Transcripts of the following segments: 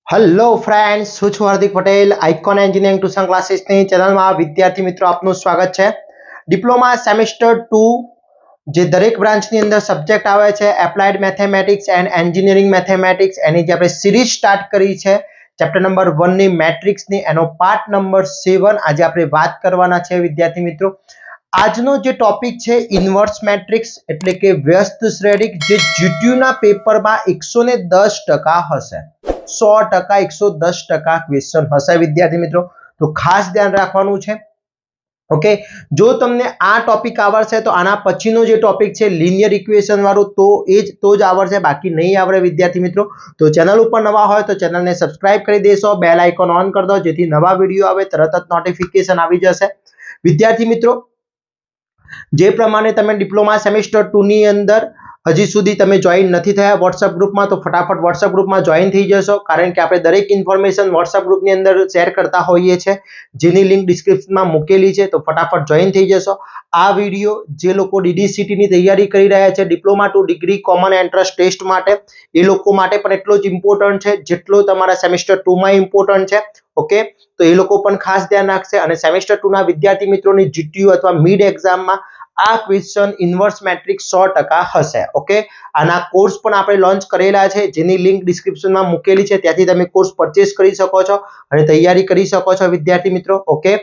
Hello friends, હું છું Hardik Patel icon engineering tuition ક્લાસીસની ચેનલમાં વિદ્યાર્થી મિત્રો આપનું સ્વાગત છે। ડિપ્લોમા સેમેસ્ટર 2 જે દરેક બ્રાન્ચની અંદર સબ્જેક્ટ આવે છે applied mathematics and engineering mathematics, એની જે આપણે સિરીઝ સ્ટાર્ટ કરી છે ચેપ્ટર નંબર 1 ની મેટ્રિક્સની, એનો પાર્ટ નંબર 7 આજે આપણે વાત કરવાના છે વિદ્યાર્થી મિત્રો। આજનો જે ટોપિક છે ઇન્વર્સ મેટ્રિક્સ એટલે કે વ્યસ્ત શ્રેણિક, જે જીટીયુના પેપરમાં 110% હશે, 100%, 110% ક્વેશ્ચન હશે વિદ્યાર્થી મિત્રો, તો ખાસ ધ્યાન રાખવાનું છે। ઓકે, જો તમને આ ટોપિક આવડશે તો આના પછીનો જે ટોપિક છે લિનિયર ઇક્વેશન વાળો તો જ આવડશે, બાકી નહીં આવડે વિદ્યાર્થી મિત્રો। તો ચેનલ ઉપર નવા હોય તો ચેનલને સબસ્ક્રાઇબ કરી દેશો, બેલ આઇકોન ઓન કરી દો જેથી નવા વિડીયો આવે તરત જ નોટિફિકેશન આવી જશે વિદ્યાર્થી મિત્રો। જે પ્રમાણે તમે ડિપ્લોમા સેમેસ્ટર 2 ની અંદર હજી સુધી તમે જોઈન નથી થયા વોટ્સએપ ગ્રુપમાં, તો ફટાફટ વોટ્સએપ ગ્રુપમાં જોઈન થઈ જશો, કારણ કે આપણે દરેક ઇન્ફોર્મેશન વોટ્સએપ ગ્રુપની અંદર શેર કરતા હોઈએ છીએ, જેની લિંક ડિસ્ક્રિપ્શનમાં મૂકેલી છે, તો ફટાફટ જોઈન થઈ જશો। આ વિડીયો જે લોકો DDCT ની તૈયારી કરી રહ્યા છે, diploma to degree common entrance test માટે, એ લોકો માટે પણ એટલો જ ઇમ્પોર્ટન્ટ છે જેટલો તમારા સેમેસ્ટર 2 માં ઇમ્પોર્ટન્ટ છે। ઓકે, તો એ લોકો પણ ખાસ ધ્યાન રાખશે, અને સેમેસ્ટર 2 ના વિદ્યાર્થી મિત્રોની જીટીયુ અથવા મિડ એક્ઝામમાં આ ક્વેશ્ચન ઇન્વર્સ મેટ્રિક્સ 100% હશે। ઓકે, આના કોર્સ પણ આપણે લોન્ચ કરેલા છે, જેની લિંક ડિસ્ક્રિપ્શનમાં મૂકેલી છે, ત્યાંથી તમે કોર્સ પરચેસ કરી શકો છો અને તૈયારી કરી શકો છો વિદ્યાર્થી મિત્રો। ઓકે,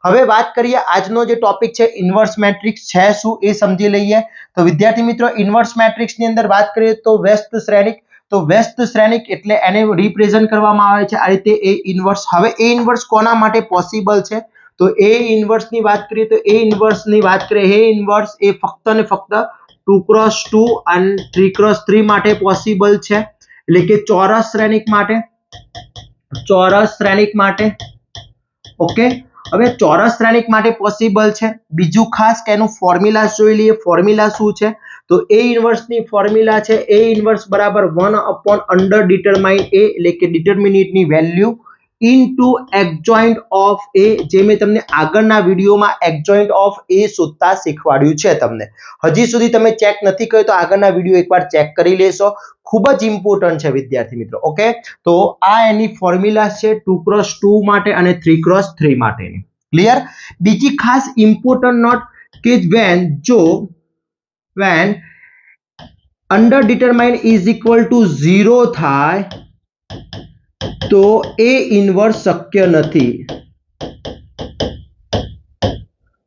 હવે વાત કરીએ આજનો જે ટોપિક છે ઇન્વર્સ મેટ્રિક્સ છે શું એ સમજી લઈએ। તો વિદ્યાર્થી મિત્રો, ઇન્વર્સ મેટ્રિક્સની અંદર વાત કરીએ તો વ્યસ્ત શ્રેણિક, તો વ્યસ્ત શ્રેણિક એટલે એને રિપ્રેઝન્ટ કરવામાં આવે છે આ રીતે એ ઇન્વર્સ। હવે એ ઇન્વર્સ કોના માટે પોસિબલ છે, તો એ ઇન્વર્સ ની વાત કરીએ તો એ ઇન્વર્સ ની વાત કરીએ, એ ઇન્વર્સ એ ફક્ત ને ફક્ત 2x2 અને 3x3 માટે પોસિબલ છે, એટલે કે ચોરસ શ્રેણિક માટે। ઓકે, હવે ચોરસ શ્રેણિક માટે પોસિબલ છે। બીજું ખાસ કે એનું ફોર્મ્યુલા જોઈ લઈએ, ફોર્મ્યુલા શું છે, તો એ ઇન્વર્સ ની ફોર્મ્યુલા છે એ ઇન્વર્સ બરાબર 1 અંડર ડિટરમાઇન એ, એટલે કે ડિટરમિનેન્ટ ની વેલ્યુ ઇનટુ એડજોઇન્ટ ઓફ એ, જે મેં તમને આગળના વિડીયોમાં એડજોઇન્ટ ઓફ એ શોધતા શીખવાડ્યું છે। તમને હજી સુધી તમે ચેક નથી કર્યો તો આગળના વિડીયો એકવાર ચેક કરી લેશો, ખૂબ જ ઇમ્પોર્ટન્ટ છે વિદ્યાર્થી મિત્રો। ઓકે, તો આ એની ફોર્મ્યુલા છે 2x2 માટે અને 3x3 માટેની, ક્લિયર। બીજી ખાસ ઇમ્પોર્ટન્ટ નોટ કે when under determine is equal to 0 થાય તો એ ઇન્વર્સ શક્ય નથી,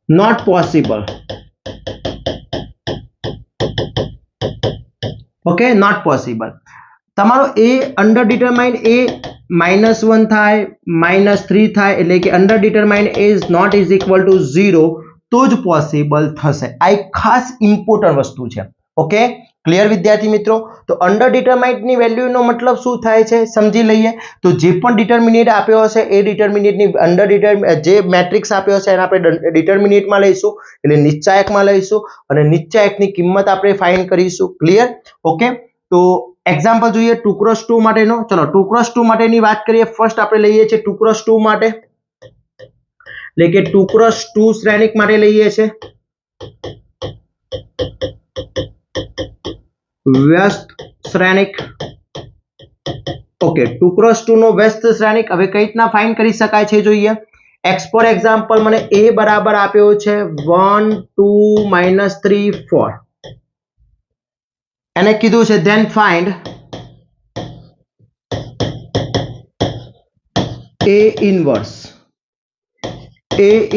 not possible. Okay, not possible. તમારો એ અંડર ડિટરમાઇન એ -1 થાય, -3 થાય, એટલે કે અંડર ડિટરમાઇન એ is not is equal to 0 તો જ પોસિબલ થશે। આ એક ખાસ ઇમ્પોર્ટન્ટ વસ્તુ છે। ઓકે, ક્લિયર વિદ્યાર્થી મિત્રો। તો અંડર ડિટરમાઇન્ડ ની વેલ્યુનો મતલબ શું થાય છે સમજી લઈએ। તો જે પણ ડિટરમિનેટ આપ્યો હશે એ ડિટરમિનેટની અંડર જે મેટ્રિક્સ આપ્યો હશે એને આપણે ડિટરમિનેટમાં લઈશું, એટલે નિશ્ચાયકમાં લઈશું, અને નિશ્ચાયકની કિંમત આપણે ફાઇન્ડ કરીશું, ક્લિયર। ઓકે, તો એક્ઝામ્પલ જોઈએ 2x2 માટેનો। ચલો 2x2 માટેની વાત કરીએ, ફર્સ્ટ આપણે લઈએ છીએ 2x2 માટે, એટલે કે 2x2 શ્રેણિક માટે લઈએ છીએ વ્યસ્ત શ્રેણિક। ઓકે, 2x2 નો વ્યસ્ત શ્રેણિક હવે કઈ રીતના ફાઇન્ડ કરી શકાય છે જોઈએ। એક્સ ફોર એક્ઝામ્પલ મને a બરાબર આપ્યો છે 1 2 -3 4, એને કીધું છે ધેન ફાઇન્ડ a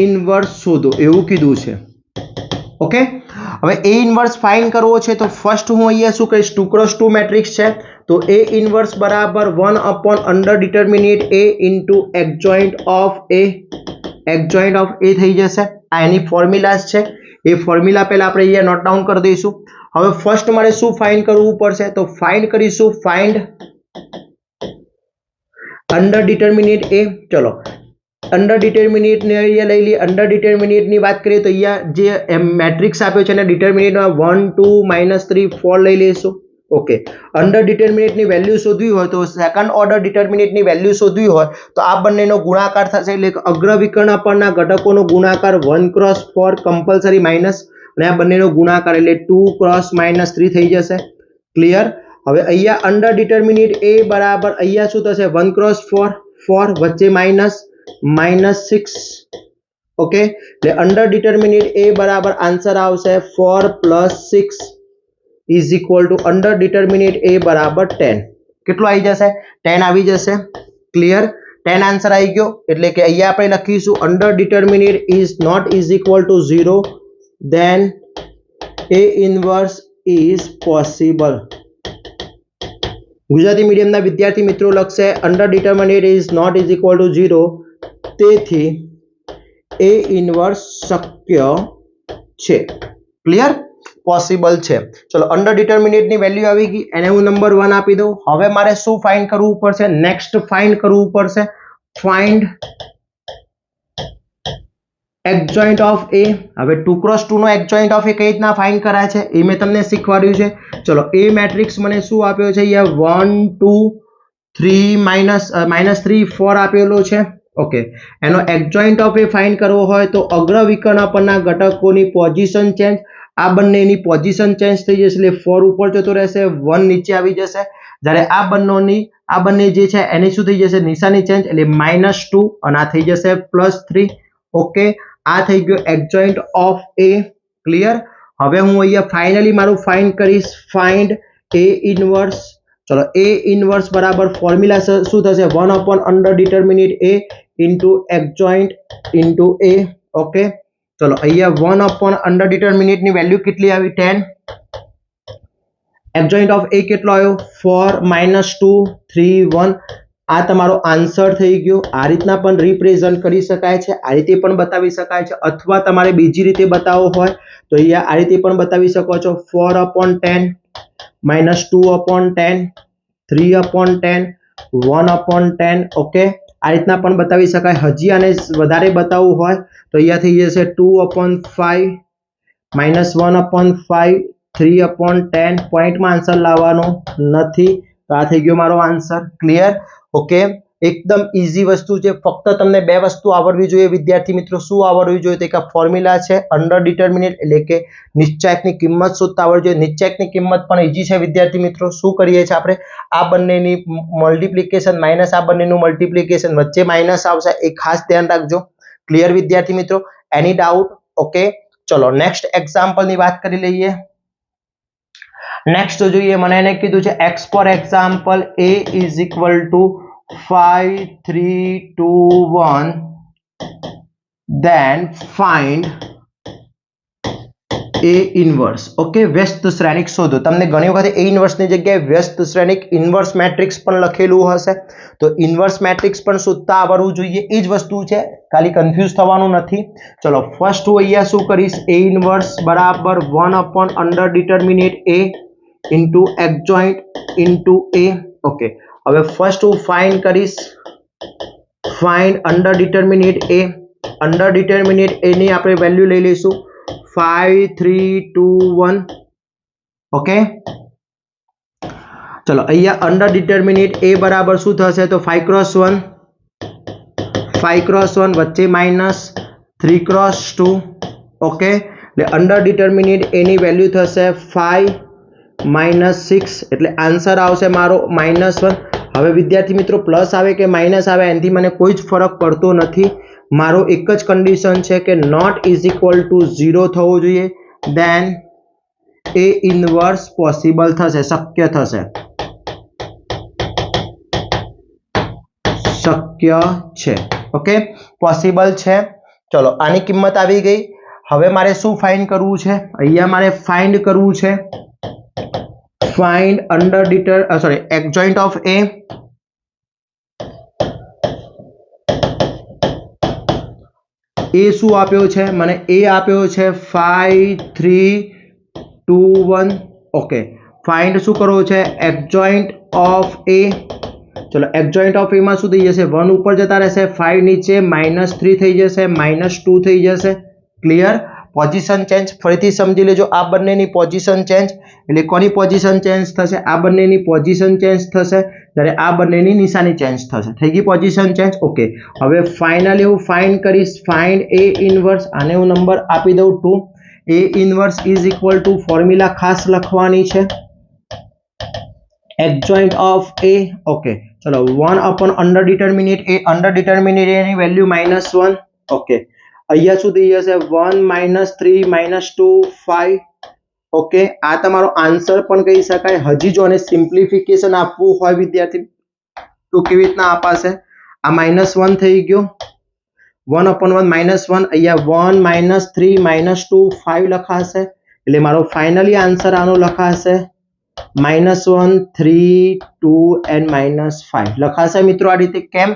ઇન્વર્સ શોધો, એવું કીધું છે। ઓકે, હવે a ઇન્વર્સ ફાઇન્ડ કરવો છે તો ફર્સ્ટ હું અહીંયા શું કરીશ, 2x2 મેટ્રિક્સ છે તો a ઇન્વર્સ બરાબર 1 under determinant a into adjoint of a થઈ જશે। આ એની ફોર્મ્યુલાસ છે, એ ફોર્મ્યુલા પહેલા આપણે અહીંયા નોટ ડાઉન કરી દઈશું। હવે ફર્સ્ટ મારે શું ફાઇન્ડ કરવું પડશે, તો ફાઇન્ડ કરીશું ફાઇન્ડ અંડર ડિટરમિનેટ a। ચલો અંડર ડિટરમિનેટ ને અહીંયા લઈ લઈએ। અંડર ડિટરમિનેટ ની વાત કરીએ તો અહીંયા જે મેટ્રિક્સ આપ્યો છે એને ડિટરમિનેટમાં 1 2 -3 4 લઈ લઈશું। ઓકે, અંડર ડિટરમિનેટ ની વેલ્યુ શોધવી હોય તો સેકન્ડ ઓર્ડર ડિટરમિનેટ ની વેલ્યુ શોધવી હોય તો આ બંનેનો ગુણાકાર થશે, એટલે કે અગ્રવિકર્ણ પરના ઘટકોનો ગુણાકાર 1x4 કમ્પલસરી માઇનસ, અને આ બંનેનો ગુણાકાર એટલે 2x -3 થઈ જશે, ક્લિયર। હવે અહીંયા અંડર ડિટર્મિનેટ A બરાબર અહીંયા શું થશે 1 क्रॉस 4 4 વચ્ચે -6 ઓકે એટલે અંડર ડિટર્મિનેટ A બરાબર આન્સર આવશે 4 + 6 is equal to under determinant A બરાબર 10 કેટલો આવી જશે 10 આવી જશે ક્લિયર 10 આન્સર આવી ગયો એટલે કે અહીંયા આપણે લખીશું under determinant is not is equal to 0 then A inverse is possible Gujarati મીડિયમના વિદ્યાર્થી મિત્રો લખશે under determinant is not is equal to 0 તેથી A ઇન્વર્સ શક્ય છે ક્લિયર પોસિબલ છે ચલો અંડર ડિટર્મિનેટ ની વેલ્યુ આવી ગઈ એને હું નંબર 1 આપી દઉં હવે મારે શું ફાઇન્ડ કરવું પડશે નેક્સ્ટ ફાઇન્ડ કરવું પડશે ફાઇન્ડ એડજોઇન્ટ ઓફ A હવે 2 क्रॉस 2 નો એડજોઇન્ટ ઓફ A કઈ રીતના ફાઇન્ડ કરાય છે એ મેં તમને શીખવાડ્યું છે ચલો A મેટ્રિક્સ મને શું આપ્યો છે અહીંયા 1 2 3 -3 4 આપેલો છે ઓકે એનો એડજોઇન્ટ ઓફ A ફાઇન્ડ કરવો હોય તો અગ્ર વિકર્ણ પરના ઘટકોની પોઝિશન ચેન્જ આ બંનેની પોઝિશન ચેન્જ થઈ જશે એટલે 4 ઉપર જતો રહેશે 1 નીચે આવી જશે જ્યારે આ બંને જે છે એની શું થઈ જશે નિશાની ચેન્જ એટલે -2 અને આ થઈ જશે +3 ઓકે આ થઈ ગયો એડજોઇન્ટ ઓફ A ક્લિયર હવે હું અહીંયા ફાઇનલી મારું ફાઇન્ડ કરીશ ફાઇન્ડ A ઇન્વર્સ ચલો A ઇન્વર્સ બરાબર ફોર્મ્યુલા શું થશે 1 upon under determinant A into adjoint into A okay ચલો અહીંયા 1 upon અંડર ડિટર્મિનેટ ની વેલ્યુ કેટલી આવી 10 એડજોઇન્ટ ઓફ A કેટલો આવ્યો 4 -2 3 1 આ તમારો આન્સર થઈ ગયો આ રીતના પણ રિપ્રેઝન્ટ કરી શકાય છે આ રીતે પણ બતાવી શકાય છે અથવા તમારે બીજી રીતે બતાવવો હોય તો અહીંયા આ રીતે પણ બતાવી શકો છો 4 upon 10 -2 upon 10 3 upon 10 1 upon 10 okay આ રીતના પણ બતાવી શકાય હજી આને વધારે બતાવવું હોય તો અહીંયા થઈ જશે 2 upon 5 -1 upon 5 3 upon 10 પોઈન્ટમાં આન્સર લાવવાનો નથી તો આ થઈ ગયો મારો આન્સર ક્લિયર ઓકે એકદમ ઈઝી વસ્તુ છે ફક્ત તમને બે વસ્તુ આવડવી જોઈએ વિદ્યાર્થી મિત્રો શું આવડવી જોઈએ તો એક ફોર્મ્યુલા છે અંડર ડિટર્મિનેટ એટલે કે નિશ્ચયકની કિંમત શોધતા આવડવી જોઈએ નિશ્ચયકની કિંમત પણ ઈઝી છે વિદ્યાર્થી મિત્રો શું કરીએ છીએ આપણે આ બંનેની મલ્ટીપ્લિકેશન માઈનસ આ બંનેનું મલ્ટીપ્લિકેશન વચ્ચે માઈનસ આવશે એ ખાસ ધ્યાન રાખજો ક્લિયર વિદ્યાર્થી મિત્રો એની ડાઉટ ઓકે ચલો નેક્સ્ટ એક્ઝામ્પલ ની વાત કરી લઈએ નેક્સ્ટ જોઈએ મને એને કીધું છે x for example A is equal two 5 3 2 1 then find A inverse okay વ્યસ્ત શ્રેણિક શોધો તમને ઘણી વખત A ઇન્વર્સ ની જગ્યાએ વ્યસ્ત શ્રેણિક ઇન્વર્સ મેટ્રિક્સ પણ લખેલું હશે તો ઇન્વર્સ મેટ્રિક્સ પણ શોધતા આવડવું જોઈએ એ જ વસ્તુ છે ખાલી કન્ફ્યુઝ થવાનું નથી ચલો ફર્સ્ટ હું અહીંયા શું કરીશ A ઇન્વર્સ બરાબર 1 upon under determinant A into adjoint into A okay હવે ફર્સ્ટ હું ફાઇન્ડ કરીશ find under determinant A under determinant A ની આપણે વેલ્યુ લઈ લઈશું 5 3 2 1 ઓકે ચલો અહીંયા અંડર ડિટર્મિનેટ A બરાબર શું થશે તો 5 क्रॉस 1 વચ્ચે -3 क्रॉस 2 ઓકે એટલે અંડર ડિટર્મિનેટ A ની વેલ્યુ થશે 5 -6 એટલે આન્સર આવશે મારો -1 હવે વિદ્યાર્થી મિત્રો પ્લસ આવે કે માઈનસ આવે એનાથી મને કોઈ જ ફરક પડતો નથી મારો એક જ કન્ડિશન છે કે નોટ ઇઝ ઇક્વલ ટુ 0 થવું જોઈએ ધેન A ઇન્વર્સ પોસિબલ થશે શક્ય થશે શક્ય છે ઓકે પોસિબલ છે ચલો આની કિંમત આવી ગઈ હવે મારે શું ફાઇન્ડ કરવું છે અહીંયા મારે ફાઇન્ડ કરવું છે find under adjoint of A શું આપ્યો છે મને A આપ્યો છે 5 3 2 1 ઓકે ફાઇન્ડ શું કરવો છે adjoint of A ચલો adjoint of A માં શું થઈ જશે 1 ઉપર જતા રહેશે 5 નીચે -3 થઈ જશે -2 થઈ જશે ક્લિયર પોઝિશન ચેન્જ ફરીથી સમજી લેજો આ બંનેની પોઝિશન ચેન્જ એટલે કોની પોઝિશન ચેન્જ થશે આ બંનેની પોઝિશન ચેન્જ થશે જ્યારે આ બંનેની નિશાની ચેન્જ થશે થઈ ગઈ પોઝિશન ચેન્જ ઓકે હવે ફાઇનલી હું ફાઇન્ડ કરીશ ફાઇન્ડ A ઇન્વર્સ આને હું નંબર આપી દઉં 2 A inverse is equal two formula ખાસ લખવાની છે એક્સજોઇન્ટ ઓફ એ ઓકે ચલો 1 upon અંડર ડિટર્મિનેટ એ અંડર ડિટર્મિનેટ એ ની વેલ્યુ -1 ઓકે અહીંયા સુધી જશે 1 -3 -2 5 ઓકે આ તમારો આન્સર પણ કહી શકાય હજી જો આને સિમ્પ્લિફિકેશન આપવું હોય વિદ્યાર્થી તો કેવી રીતના અપાશે આ -1 થઈ ગયો 1 upon 1 -1 અહીંયા 1 -3 -2 5 લખાશે એટલે મારો ફાઇનલી આન્સર આનો લખાશે -1 3 2 and -5 લખાશે મિત્રો આ રીતે કેમ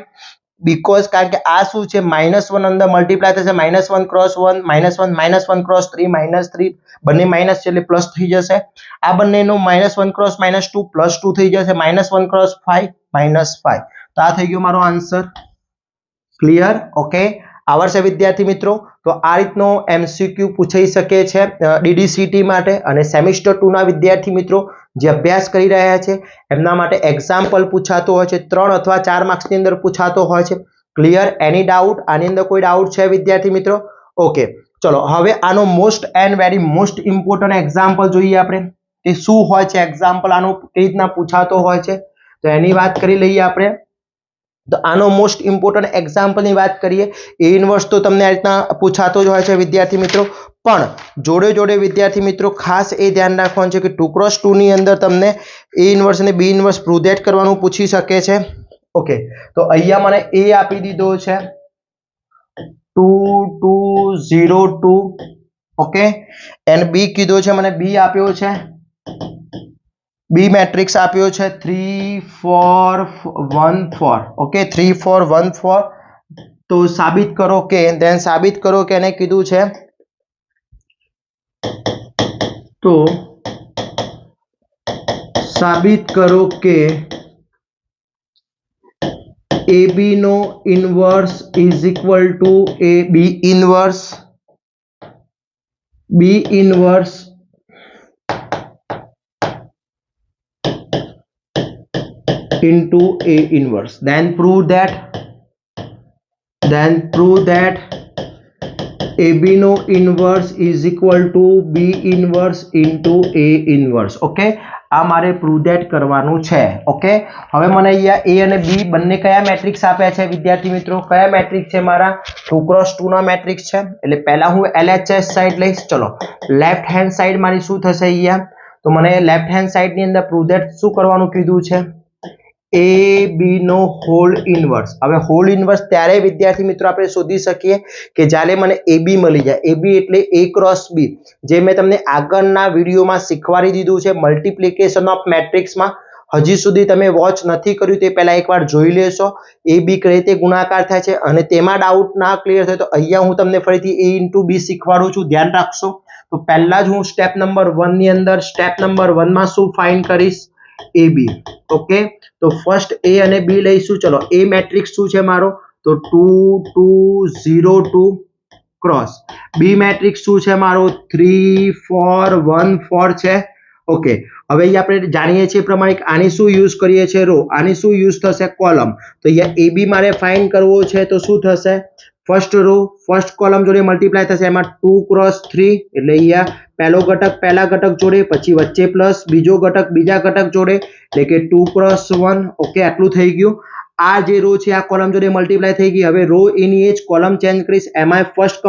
બીકોઝ કારણ કે આ શું છે -1 અંદર મલ્ટીપ્લાય થશે -1 ક્રોસ 1 -1 ક્રોસ 3 -3 બંને માઇનસ છે એટલે પ્લસ થઈ જશે આ બંનેનો -1 ક્રોસ -2 +2 થઈ જશે -1 ક્રોસ 5 -5 તો આ થઈ ગયો મારો આન્સર ક્લિયર ઓકે આવડશે વિદ્યાર્થી મિત્રો તો આ રીતનો MCQ પૂછાઈ શકે છે DDCT માટે અને સેમિસ્ટર 2 ના વિદ્યાર્થી મિત્રો જે અભ્યાસ કરી રહ્યા છે એમના માટે એક્ઝામ્પલ પૂછાતો હોય છે 3 અથવા 4 માર્ક્સની અંદર પૂછાતો હોય છે ક્લિયર એની ડાઉટ આની અંદર કોઈ ડાઉટ છે વિદ્યાર્થી મિત્રો ઓકે ચલો હવે આનો most and very most important example જોઈએ આપણે કે શું હોય છે એક્ઝામ્પલ આનો કઈ રીતના પૂછાતો હોય છે તો એની વાત કરી લઈએ આપણે તો આનો મોસ્ટ ઇમ્પોર્ટન્ટ એક્ઝામ્પલની વાત કરીએ એ ઇન્વર્સ તો તમને આ રીતના પૂછાતો જ હોય છે વિદ્યાર્થી મિત્રો પણ જોડે જોડે વિદ્યાર્થી મિત્રો ખાસ એ ધ્યાન રાખવાનું છે કે 2x2 ની અંદર તમને એ ઇન્વર્સ અને બી ઇન્વર્સ પ્રૂવ ધેટ કરવાનું પૂછી શકે છે ઓકે તો અહીંયા મને એ આપી દીધો છે 2 2 0 2 ઓકે એન્ડ બી કીધો છે મને બી આપ્યો છે बी मैट्रिक्स आप्यो छे 3 4 1 4 ओके 3 4 1 4 तो साबित करो के देन साबित करो के ने कीधुं छे तो साबित करो के ए बी नो inverse is equal to A B inverse into A inverse then prove that AB no inverse is equal to B inverse into A inverse okay आ मारे prove that करवानुं छे ओके हवे मने અહીંયા A અને B બંને કયા મેટ્રિક્સ આપ્યા છે વિદ્યાર્થી મિત્રો કયા મેટ્રિક્સ છે મારા 2x2 ના મેટ્રિક્સ છે એટલે પહેલા હું LHS સાઈડ લઈશ ચલો લેફ્ટ હેન્ડ સાઈડ મારી શું થશે અહીંયા તો મને લેફ્ટ હેન્ડ સાઈડ ની અંદર prove that શું કરવાનું કીધું છે ए बी नो होल इनवर्स हवे होल इनवर्स त्यारे विद्यार्थी मित्रों आपणे शोधी सकीए के ज्यारे मने ए बी मळी जाय ए बी एटले ए क्रॉस बी जे मैं तमने आगळना विडियोमां शिखवाडी दीधुं छे मल्टीप्लिकेशन ऑफ मैट्रिक्स मां हजी सुधी तमे वॉच नथी कर्युं ते पहेला एकवार जोई लेशो ए बी कई रीते गुणाकार थाय छे अने तेमां डाउट ना क्लियर थाय तो अहींया हुं तमने फरीथी ए इंटू बी शिखवाडुं छुं ध्यान राखशो तो पहेला ज हुं स्टेप नंबर 1 ની અંદર स्टेप नंबर 1 માં શું फाइंड કરીશ ए बी ओके तो फर्स्ट ए અને बी લઈશું ચલો ए મેટ્રિક્સ શું છે મારો તો 2 2 0 2 क्रॉस बी મેટ્રિક્સ શું છે મારો 3 4 1 4 છે ओके હવે અહીં આપણે જાણીએ છીએ પ્રમાણે આની શું યુઝ કરીએ છીએ રો આની શું યુઝ થશે કોલમ તો અહીંયા ए बी મારે ફાઇન્ડ કરવો છે તો શું થશે फर्स्ट रो फर्स्ट कॉलम जोड़े मल्टीप्लाय थशे एमां 2 क्रॉस 3 એટલે અહીંયા પહેલો ઘટક પહેલા ઘટક જોડે પછી વચ્ચે પ્લસ બીજો ઘટક બીજા ઘટક જોડે એટલે કે 2 क्रॉस 1 ઓકે આટલું થઈ ગયું આ જે રો છે આ કોલમ જોડે મલ્ટીપ્લાય થઈ ગઈ હવે રો એની એ જ કોલમ ચેન્જ કરીશ એમાં ફર્સ્ટ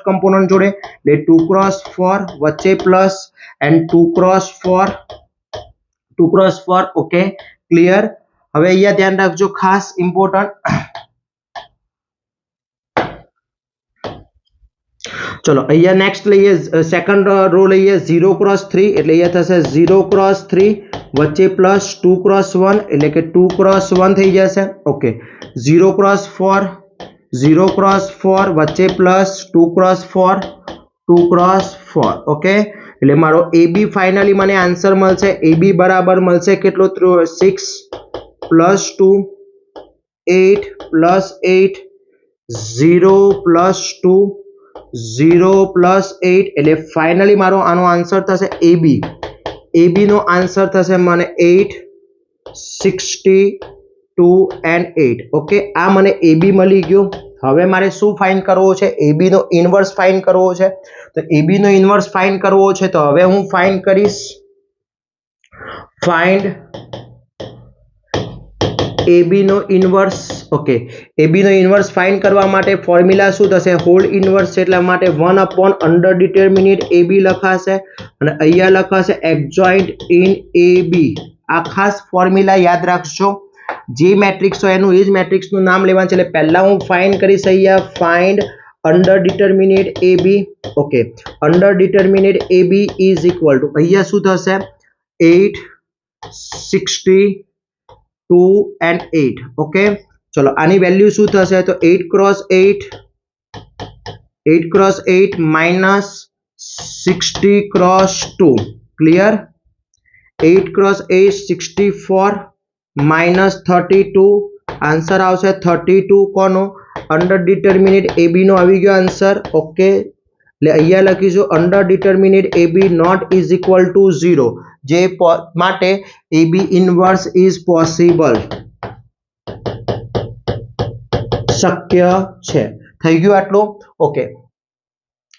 કમ્પોનન્ટ જોડે એટલે 2 क्रॉस 4 વચ્ચે plus and 2 cross 4 okay clear હવે અહીંયા ધ્યાન રાખજો ખાસ ઇમ્પોર્ટન્ટ चलो अहिया नेक्स्ट लईए सेकंड रो लईए 0 क्रॉस 3 એટલે અહીંયા થશે 0 क्रॉस 3 વચ્ચે પ્લસ 2 क्रॉस 1 એટલે કે 2 क्रॉस 1 થઈ જશે ઓકે 0 क्रॉस 4 વચ્ચે પ્લસ 2 क्रॉस 4 ઓકે એટલે મારો AB ફાઇનલી મને આન્સર મળશે AB બરાબર મળશે કેટલો 6 + 2 8 + 8 0 + 2 0 + 8 એટલે ફાઇનલી મારો આનો આન્સર થશે AB નો આન્સર થશે મને 8 62 and 8 ઓકે આ મને AB મળી ગયો હવે મારે શું ફાઇન્ડ કરવો છે AB નો ઇન્વર્સ ફાઇન્ડ કરવો છે તો AB નો ઇન્વર્સ ફાઇન્ડ કરવો છે તો હવે હું ફાઇન્ડ કરીશ ફાઇન્ડ AB નો ઇન્વર્સ. ઓકે, AB નો ઇન્વર્સ ફાઇન્ડ કરવા માટે ફોર્મ્યુલા શું થશે? હોલ ઇન્વર્સ છે એટલા માટે 1/(અંડર-ડિટર્મિનેટ AB લખાશે અને અહીંયા લખાશે એડજોઇન્ટ ઇન AB. આ ખાસ ફોર્મ્યુલા યાદ રાખજો. જે મેટ્રિક્સ હોય એનું એ જ મેટ્રિક્સનું નામ લેવાનું છે. એટલે પહેલા હું ફાઇન્ડ કરીશ અહીંયા find under determinant AB. Okay, under determinant AB is equal to અહીંયા શું થશે? 8, 60, 2 and 8. ઓકે, ચલો આની વેલ્યુ શું થશે? તો 8 cross 8 minus 60 cross 2. Clear? 8 cross 8 64 minus 32. Answer આવશે 32. કોનો? અંડર ડિટર્મિનેટ AB નો આવી ગયો આન્સર. ઓકે, એટલે અહીંયા લખીશું under determinant AB not is equal to 0. જે માટે AB ઇન્વર્સ ઇઝ પોસિબલ, શક્ય છે. થઈ ગયું આટલું? ઓકે,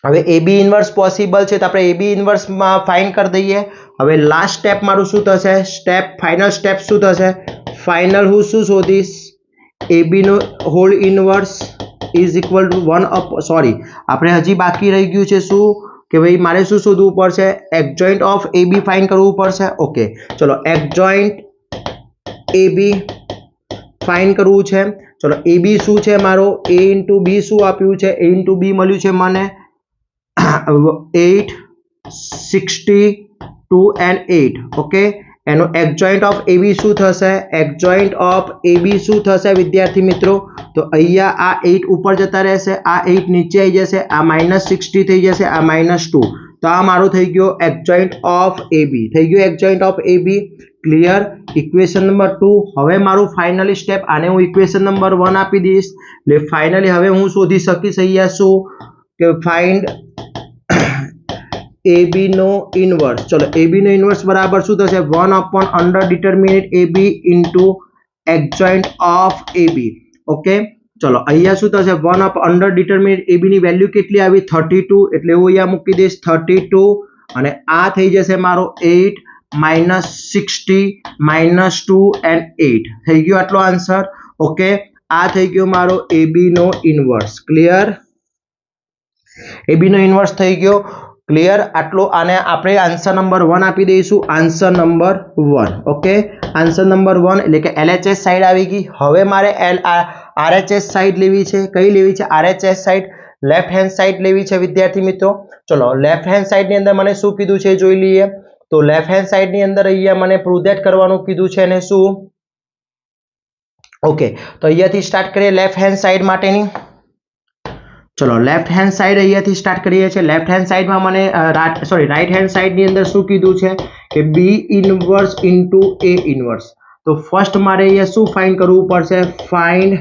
હવે AB ઇન્વર્સ પોસિબલ છે તો આપણે AB ઇન્વર્સ માં ફાઇન્ડ કરી દઈએ. હવે લાસ્ટ સ્ટેપ મારું શું થશે? ફાઇનલ સ્ટેપ શું થશે? ફાઇનલ હું શું શોધીશ? AB નો whole inverse is equal to 1 sorry, આપણે હજી બાકી રહી ગયું છે શું કે ભાઈ મારે શું શોધવું પડશે? એડજોઇન્ટ ઓફ AB ફાઇન્ડ કરવું પડશે. ઓકે, ચલો એડજોઇન્ટ AB ફાઇન્ડ કરવું છે. ચલો AB શું છે મારો? A into B શું આપ્યું છે? A into B મળ્યું છે મને 8, 60, 2 and 8. ઓકે, એનો એડજોઇન્ટ ઓફ AB શું થશે? એડજોઇન્ટ ઓફ AB શું થશે વિદ્યાર્થી મિત્રો? તો અહીંયા આ 8 ઉપર જતા રહેશે, આ 8 નીચે આવી જશે, આ -60 થઈ જશે, આ -2. તો આ મારું થઈ ગયો એડજોઇન્ટ ઓફ AB. થઈ ગયો adjoint of AB. Clear? Equation number 2. હવે મારું ફાઇનલી સ્ટેપ, આને હું ઇક્વેશન નંબર 1 આપી દઈશ. એટલે ફાઇનલી હવે હું શોધી શકીશ અહીંયા શું કે ફાઇન્ડ AB નો ઇન્વર્સ. ચલો AB નો ઇન્વર્સ બરાબર શું થશે? 1/(અંડર-ડિટર્મિનેટ AB into adjoint of AB. Okay, ચલો અહીંયા શું થશે? 1/(અંડર-ડિટર્મિનેટ AB ની વેલ્યુ કેટલી આવી? 32. એટલે હું અહીંયા મૂકી દઈશ 32 અને આ થઈ જશે મારો 8 minus 60 minus 2 and 8. થઈ ગયો આટલો આન્સર. ઓકે, આ થઈ ગયો મારો AB નો ઇન્વર્સ. ક્લિયર? AB નો ઇન્વર્સ થઈ ગયો. ક્લિયર? આટલો. આને આપણે આન્સર નંબર 1 આપી દઈશું. Answer number 1. Okay, answer number 1 એટલે કે LHS સાઈડ આવી ગઈ. હવે મારે RHS સાઈડ લેવી છે. કઈ લેવી છે? RHS side left hand side લેવી છે વિદ્યાર્થી મિત્રો. ચલો લેફ્ટ હેન્ડ સાઈડ ની અંદર મને શું કીધું છે જોઈ લઈએ. તો લેફ્ટ હેન્ડ સાઈડ ની અંદર અહીંયા મને પ્રૂવ ધેટ કરવાનું કીધું છે અને શું? ઓકે, તો અહીંયાથી સ્ટાર્ટ કરીએ લેફ્ટ હેન્ડ સાઈડ માટેની. ચલો લેફ્ટ હેન્ડ સાઈડ અહીંયાથી સ્ટાર્ટ કરીએ છીએ. લેફ્ટ હેન્ડ સાઈડમાં મને રાઈટ હેન્ડ સાઈડ ની અંદર શું કીધું છે કે B inverse into A inverse. તો ફર્સ્ટ મારે અહીંયા શું ફાઇન્ડ કરવું પડશે? Find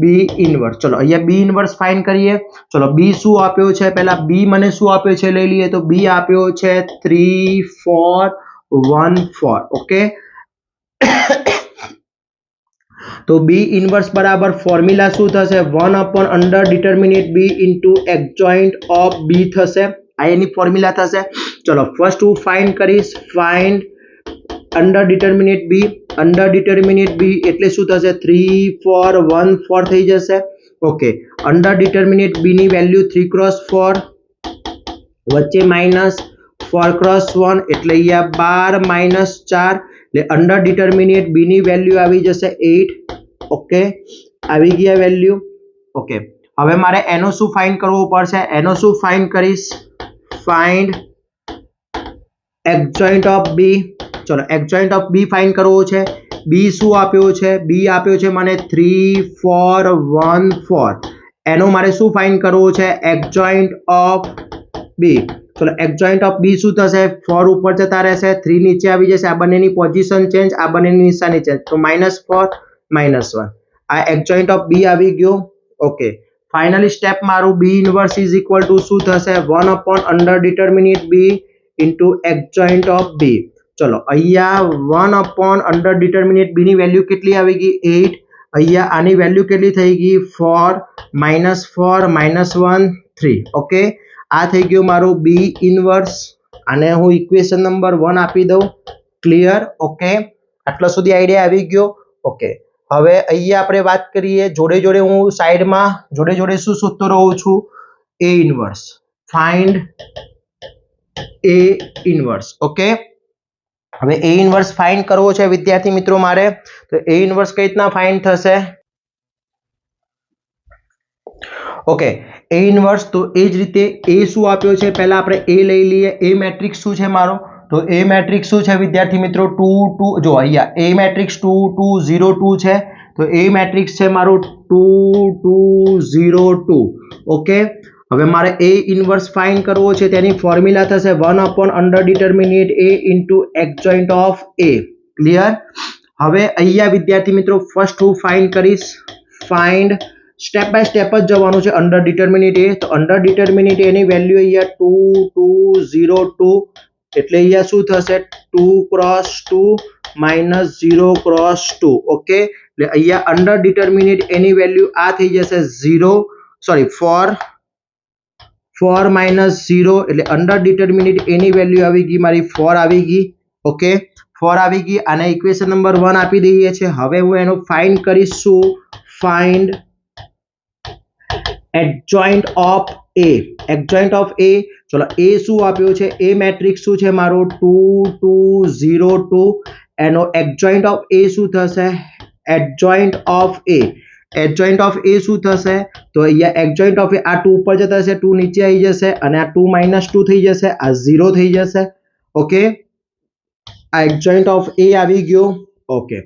B inverse. ચલો અહીંયા B ઇન્વર્સ ફાઇન્ડ કરીએ. ચલો B શું આપ્યો છે? પહેલા B મને શું આપ્યો છે લઈ લઈએ. તો B આપ્યો છે 3, 4, 1, 4. ઓકે, તો B ઇન્વર્સ બરાબર ફોર્મ્યુલા શું થશે? 1/(અંડર-ડિટર્મિનેટ B into adjoint of B થશે. આ એની ફોર્મ્યુલા થશે. ચલો ફર્સ્ટ હું ફાઇન્ડ કરીશ ફાઇન્ડ અંડર-ડિટર્મિનેટ B. અંડર-ડિટર્મિનેટ B એટલે શું થશે? 3, 4, 1, 4 થઈ જશે. ઓકે, અંડર-ડિટર્મિનેટ B ની વેલ્યુ 3 cross 4 વચ્ચે -4 cross 1 એટલે અહીંયા 12 -4 એટલે અંડર-ડિટર્મિનેટ B ની વેલ્યુ આવી જશે 8. ઓકે, આવી ગયા વેલ્યુ. ઓકે, હવે મારે એનો શું ફાઇન્ડ કરવું પડશે? એનો શું ફાઇન્ડ કરીશ? Find adjoint of B. ચલો એડજોઇન્ટ ઓફ B ફાઇન્ડ કરવો છે. B શું આપ્યો છે? B આપ્યો છે મને 3, 4, 1, 4. એનો મારે શું ફાઇન્ડ કરવું છે? Adjoint of B. ચલો એડજોઇન્ટ ઓફ B શું થશે? 4 ઉપર જતા રહેશે, 3 નીચે આવી જશે. આ બંનેની પોઝિશન ચેન્જ, આ બંનેની નિશાની ચેન્જ. તો -4, -1. આ એડજોઇન્ટ ઓફ B આવી ગયો. ઓકે, ફાઇનલી સ્ટેપ મારું B inverse is equal two શું થશે? 1/(અંડર-ડિટર્મિનેટ B into adjoint of B. ચલો અહીંયા 1/(અંડર-ડિટર્મિનેટ B ની વેલ્યુ કેટલી આવી ગઈ? 8. અહીંયા આની વેલ્યુ કેટલી થઈ ગઈ? 4, -4, -1, 3. ઓકે, આ થઈ ગયું મારું B ઇન્વર્સ. આને હું ઇક્વેશન નંબર 1 આપી દઉં. ક્લિયર? ઓકે, આટલા સુધી આઈડિયા આવી ગયો? ઓકે, હવે અહીંયા આપણે વાત કરીએ, જોડે જોડે હું સાઈડમાં જોડે જોડે શું શોધતો રહું છું? A inverse. Find A inverse. Okay, હવે A ઇન્વર્સ ફાઇન્ડ કરવો છે વિદ્યાર્થી મિત્રો મારે, તો A ઇન્વર્સ કઈ રીતના ફાઇન્ડ થશે? ઓકે, A ઇન્વર્સ તો એ જ રીતે A શું આપ્યો છે પહેલા આપણે A લઈ લઈએ. A મેટ્રિક્સ શું છે મારો? તો A મેટ્રિક્સ શું છે વિદ્યાર્થી મિત્રો? 2 2, જો અહીંયા A મેટ્રિક્સ 2 2 0 2 છે, તો A મેટ્રિક્સ છે મારો 2 2 0 2. ઓકે, હવે મારે A ઇન્વર્સ ફાઇન્ડ કરવો છે, તેની ફોર્મ્યુલા થશે 1/(A into adjoint of A). Clear? હવે અહીંયા વિદ્યાર્થી મિત્રો ફર્સ્ટ હું ફાઇન્ડ કરીશ, ફાઇન્ડ સ્ટેપ બાય સ્ટેપ જ જવાનું છે અંડર ડિટર્મિનેટ A. તો અંડર ડિટર્મિનેટ A ની વેલ્યુ અહીંયા 2 2 0 2, એટલે અહીંયા શું થશે? 2 cross 2 minus 0 cross 2. ઓકે, એટલે અહીંયા અંડર ડિટર્મિનેટ A ની વેલ્યુ આ થઈ જશે 4 minus 0, એટલે અંડર ડિટર્મિનેટ A ની વેલ્યુ આવી ગઈ મારી 4 આવી ગઈ. ઓકે, 4 આવી ગઈ, આને ઇક્વેશન નંબર 1 આપી દઈએ છે. હવે હું એનો ફાઇન્ડ કરીશું, find adjoint of A. adjoint of A, ચલો A શું આપ્યો છે? A મેટ્રિક્સ શું છે મારો? 2 2 0 2. એનો adjoint of A શું થશે? adjoint of A. adjoint of A શું થશે? તો અહીંયા adjoint of A, આ 2 ઉપર જતા હશે, 2 નીચે આવી જશે, અને આ 2 minus 2 થઈ જશે, આ 0 થઈ જશે. ઓકે, આ adjoint of A આવી ગયો. ઓકે,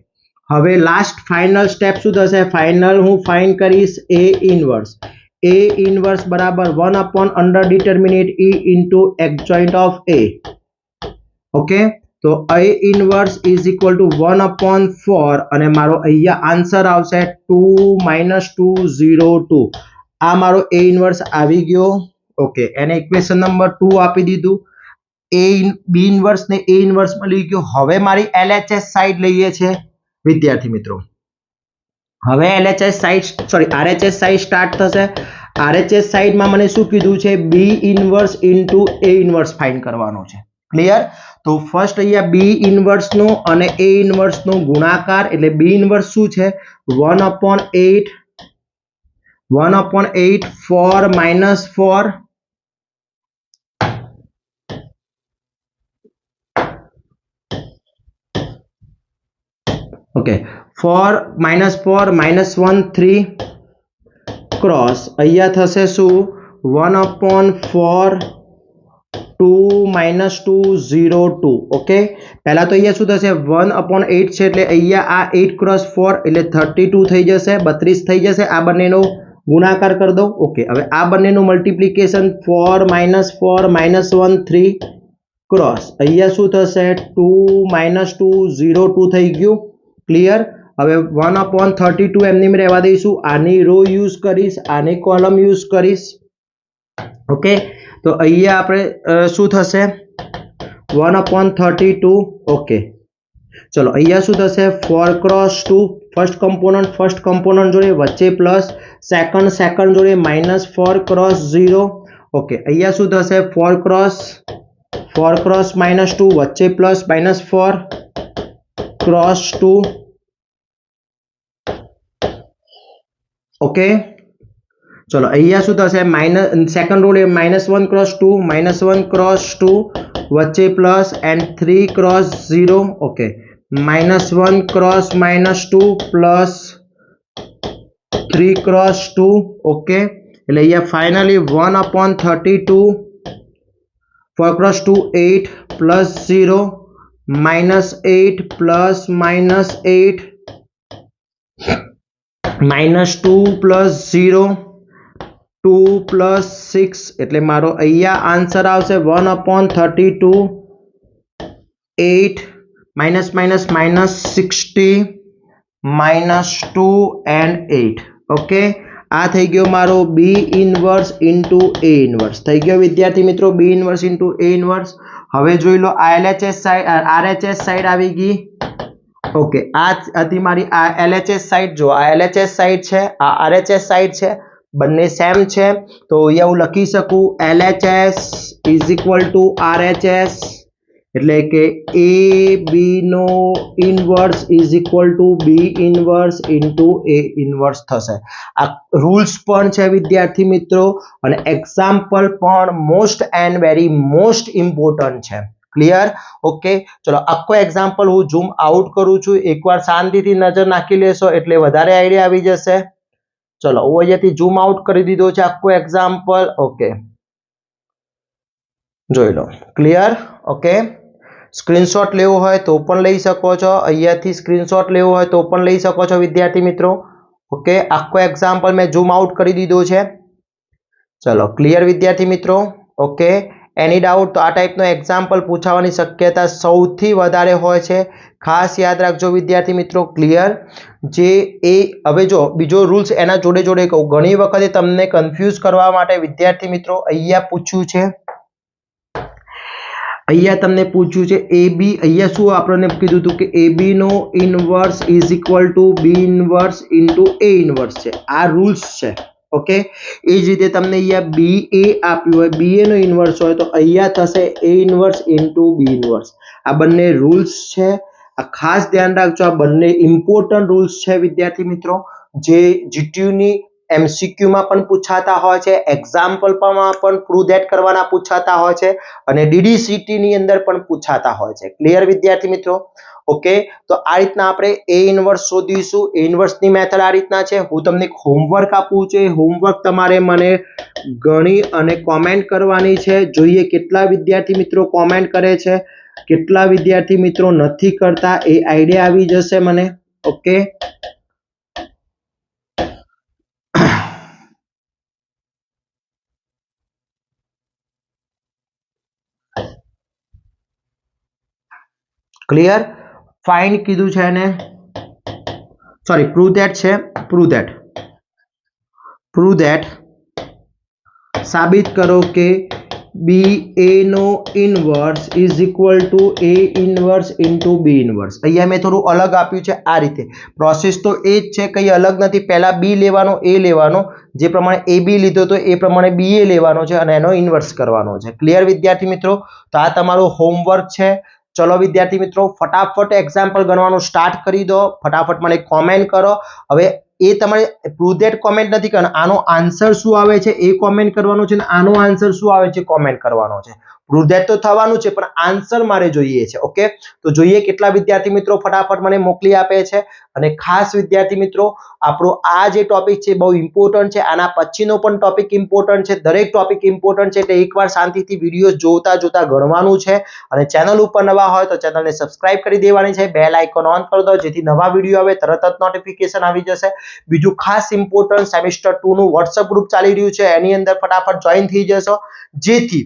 હવે લાસ્ટ ફાઇનલ સ્ટેપ શું થશે? ફાઇનલ હું ફાઇન્ડ કરીશ A ઇન્વર્સ. A ઇન્વર્સ બરાબર 1/(E into adjoint of A). Okay, તો A inverse is equal two 1/4, અને મારો અહીંયા આન્સર આવશે 2 - 2 0 2. આ મારો A ઇન્વર્સ આવી ગયો. ઓકે, એને ઇક્વેશન નંબર 2 આપી દીધું. B ઇન્વર્સ ને A ઇન્વર્સ મળી ગયો. હવે મારી LHS સાઈડ લઈએ છે વિદ્યાર્થી મિત્રો. હવે RHS સાઈડ સ્ટાર્ટ થશે. RHS સાઈડમાં મને શું કીધું છે? B inverse into A inverse find કરવાનો છે. ક્લિયર? તો ફર્સ્ટ અહીંયા B ઇન્વર્સ નો અને A ઇન્વર્સ નો ગુણાકાર, એટલે B ઇન્વર્સ શું છે? 1/8 4 minus 4. Okay, 4 minus 4 minus 1 3 cross અહીંયા થશે શું? 1/4 2 minus 2 0 2. ઓકે, પહેલા તો અહીંયા શું થશે? 1/8 છે, એટલે અહીંયા આ 8 cross 4 એટલે 32 થઈ જશે, 32 થઈ જશે. આ બંનેનો ગુણાકાર કરી દો. ઓકે, હવે આ બંનેનું મલ્ટિપ્લિકેશન 4 minus 4 minus 1 3 ક્રોસ અહીંયા શું થશે? 2 minus 2 0 2 થઈ ગયું. ક્લિયર? હવે 1/32 એમની રહેવા દઈશું. આની રો યુઝ કરીશ, આની કોલમ યુઝ કરીશ. ઓકે, તો અહીંયા આપણે શું થશે? 1/32. ઓકે, ચલો અહીંયા શું થશે? 4 cross 2, ફર્સ્ટ કમ્પોનન્ટ જોડે વચ્ચે પ્લસ, સેકન્ડ જોડે -4 cross 0. ઓકે, અહીંયા શું થશે? 4 cross -2 વચ્ચે પ્લસ -4 cross 2. ઓકે, ચલો અહીંયા શું થશે? સેકન્ડ રોડ -1 cross 2 -1 cross 2 વચ્ચે plus and 3 cross 0. Okay, -1 cross -2 plus 3 cross 2. Okay, એટલે અહીંયા finally 1/32 4 cross 2 8 plus 0 -8 plus -8 -2 plus 0 2 plus 6, એટલે મારો અહીંયા આન્સર આવશે 1/32 8 -60 -2 and 8. ઓકે, આ થઈ ગયો મારો B inverse into A inverse થઈ ગયો વિદ્યાર્થી મિત્રો. B inverse into A inverse. હવે જોઈ લો RHS સાઈડ આવી ગઈ. ઓકે, આ હતી મારી આ LHS સાઈડ. જો આ LHS સાઈડ છે, આ RHS સાઈડ છે, બંને સેમ છે. તો અહીંયા હું લખી શકું LHS is equal to RHS એટલે કે એ બી નો inverse is equal to B inverse into A inverse થશે. આ રૂલ્સ પણ છે વિદ્યાર્થી મિત્રો, અને એક્ઝામ્પલ પણ most and very most important છે. ક્લિયર? ઓકે, ચલો આખો એક્ઝામ્પલ હું ઝૂમ આઉટ કરું છું, એકવાર શાંતિથી નજર નાખી લેશો એટલે વધારે આઈડિયા આવી જશે. ચલો હું અહીંયાથી ઝૂમ આઉટ કરી દીધો છે આખો એક્ઝામ્પલ. ઓકે, જોઈ લો. ક્લિયર? ઓકે, સ્ક્રીનશોટ લેવો હોય તો પણ લઈ શકો છો, અહીંયાથી સ્ક્રીનશોટ લેવો હોય તો પણ લઈ શકો છો વિદ્યાર્થી મિત્રો. ઓકે, આખો એક્ઝામ્પલ મેં ઝૂમ આઉટ કરી દીધો છે. ચલો ક્લિયર વિદ્યાર્થી મિત્રો? ઓકે, એની ડાઉટ? તો આ ટાઈપનો એક્ઝામ્પલ પૂછાવાની શક્યતા સૌથી વધારે હોય છે, ખાસ યાદ રાખજો વિદ્યાર્થી મિત્રો. ક્લિયર? જે એ હવે જો બીજો રૂલ્સ એના જોડે જોડે કહું, ઘણી વખતે તમને કન્ફ્યુઝ કરવા માટે વિદ્યાર્થી મિત્રો અહીંયા પૂછ્યું છે, અહીંયા તમને પૂછ્યું છે એ બી, અહીંયા શું આપણને કીધું હતું કે એ બી નો inverse is equal to B inverse into A inverse છે. આ રૂલ્સ છે. ઓકે, એ જ રીતે તમને અહીંયા બી એ આપ્યું હોય, બી એ નો ઇનવર્સ હોય તો અહીંયા થશે એ ઇનવર્સ ઇન્ટુ બી ઇનવર્સ. આ બંને રૂલ્સ છે, આ ખાસ ધ્યાન રાખજો. આ બંને ઇમ્પોર્ટન્ટ રૂલ્સ છે વિદ્યાર્થી મિત્રો, જે જીટીયુની MCQ માં પણ પૂછાતા હોય છે, એક્ઝામ્પલમાં પણ પ્રૂવ ધેટ કરવાના પૂછાતા હોય છે, અને DDCT ની અંદર પણ પૂછાતા હોય છે. ક્લિયર વિદ્યાર્થી મિત્રો? ઓકે, તો આ રીતના આપણે એ ઇનવર્સ શોધીશું. એ ઇનવર્સની મેથડ આ રીતના છે. હું તમને હોમવર્ક આપું છું, હોમવર્ક તમારે મને ગણી અને કોમેન્ટ કરવાની છે. જોઈએ કેટલા વિદ્યાર્થી મિત્રો કોમેન્ટ કરે છે, કેટલા વિદ્યાર્થી મિત્રો નથી કરતા, એ આઈડિયા આવી જશે મને. Okay, clear? ફાઇન્ડ કીધું છે એને, સોરી પ્રૂવ ધેટ છે. પ્રૂવ ધેટ સાબિત કરો કે બી એ નો inverse is equal to A inverse into B inverse. અહીંયા મેં થોડું અલગ આપ્યું છે. આ રીતે પ્રોસેસ તો એ જ છે, કંઈ અલગ નથી. પહેલા બી લેવાનો, એ લેવાનો, જે પ્રમાણે એ બી લીધો તો એ પ્રમાણે બી એ લેવાનો છે અને એનો ઇન્વર્સ કરવાનો છે. ક્લિયર વિદ્યાર્થી મિત્રો? તો આ તમારું હોમવર્ક છે. ચલો વિદ્યાર્થી મિત્રો, ફટાફટ એક્ઝામ્પલ ગણવાનું સ્ટાર્ટ કરી દો. ફટાફટ મને કોમેન્ટ કરો. હવે એ તમારે પ્રૂવ ધેટ કોમેન્ટ નથી કરવાનો, આનો આન્સર શું આવે છે એ કોમેન્ટ કરવાનો છે, અને આનો આન્સર શું આવે છે કોમેન્ટ કરવાનો છે. પ્રૂવ ધેટ તો થવાનું છે, પણ આન્સર મારે જોઈએ છે. ઓકે, તો જોઈએ કેટલા વિદ્યાર્થી મિત્રો ફટાફટ મને મોકલી આપે છે. અને ખાસ વિદ્યાર્થી મિત્રો, આપણો આ જે ટોપિક છે બહુ ઇમ્પોર્ટન્ટ છે. આના પછીનો પણ ટોપિક ઇમ્પોર્ટન્ટ છે. દરેક ટોપિક ઇમ્પોર્ટન્ટ છે, એટલે એકવાર શાંતિથી વિડીયો જોતા જોતા ગણવાનું છે. અને ચેનલ ઉપર નવા હોય તો ચેનલને સબસ્ક્રાઇબ કરી દેવાની છે, બેલ આઇકોન ઓન કરી દો, જેથી નવા વિડીયો આવે તરત જ નોટિફિકેશન આવી જશે. બીજું ખાસ ઇમ્પોર્ટન્ટ, સેમિસ્ટર 2 નું વોટ્સએપ ગ્રુપ ચાલી રહ્યું છે, એની અંદર ફટાફટ જોઈન થઈ જશો, જેથી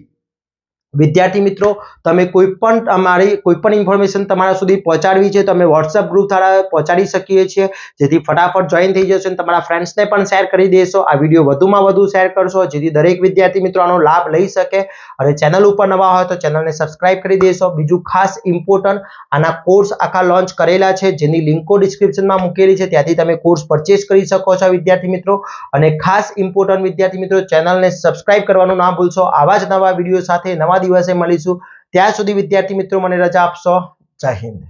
વિદ્યાર્થી મિત્રો તમે કોઈ પણ અમારી કોઈ પણ ઇન્ફોર્મેશન તમારા સુધી પહોંચાડવી છે તો અમે વોટ્સએપ ગ્રુપ દ્વારા પહોંચાડી શકીએ છીએ, જેથી ફટાફટ જોઈન થઈ જશો અને તમારા ફ્રેન્ડ્સને પણ શેર કરી દેશો. આ વિડીયો વધુમાં વધુ શેર કરશો, જેથી દરેક વિદ્યાર્થી મિત્રો આનો લાભ લઈ શકે. અને ચેનલ ઉપર નવા હોય તો ચેનલને સબસ્ક્રાઇબ કરી દેશો. બીજું ખાસ ઇમ્પોર્ટન્ટ, આના કોર્સ આખા લોન્ચ કરેલા છે, જેની લિંકો ડિસ્ક્રિપ્શનમાં મૂકેલી છે, ત્યાંથી તમે કોર્સ પરચેસ કરી શકો છો વિદ્યાર્થી મિત્રો. અને ખાસ ઇમ્પોર્ટન્ટ વિદ્યાર્થી મિત્રો, ચેનલને સબસ્ક્રાઇબ કરવાનું ના ભૂલશો. આવા જ નવા વિડીયો સાથે નવા દિવસે મળીશું. ત્યાં સુધી વિદ્યાર્થી મિત્રો મને રજા આપશો. જય હિન્દ.